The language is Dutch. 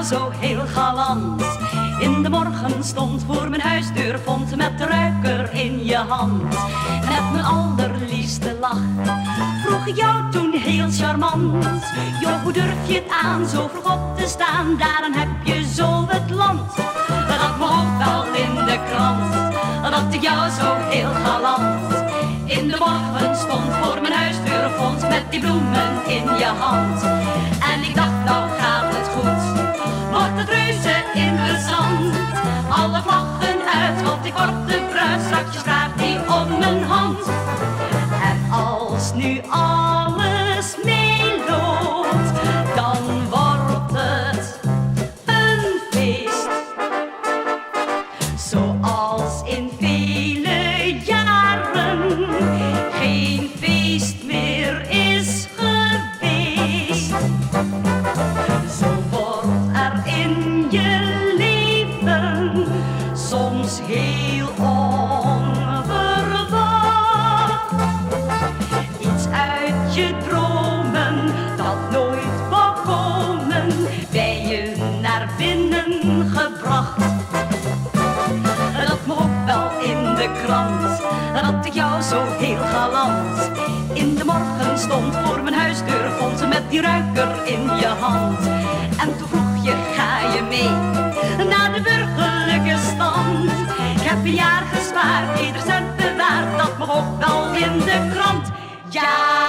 jou zo heel galant. In de morgen stond voor mijn huisdeur, vond met de ruiker in je hand. Met mijn allerliefste lach vroeg ik jou toen heel charmant. Jo, hoe durf je het aan zo vroeg op te staan? Daarom heb je zo het land. Dat me ook wel in de krant, dat ik jou zo heel galant. In de morgen stond voor mijn huisdeur, vond met die bloemen in je hand. En ik dacht, nou gaat het goed, wordt het reuze interessant. Alle vlaggen uit, want ik word de bruid, straks draagt die om mijn hand. En als nu alles meeloopt, dan wordt het een feest. Zoals in vele jaren geen feest meer is geweest. Zo wordt er in je leven soms heel onverwacht iets uit je dromen dat nooit wou komen, bij je naar binnen gebracht. Dat me ook wel in de krant, dat ik jou zo heel galant. In de morgen stond voor mijn huisdeur, vond ze met die ruiker in je hand. En toen vroeg je, ga je mee naar de burgerlijke stand? Ik heb een jaar gespaard, ieder cent bewaard, dat me ook wel in de krant. Ja.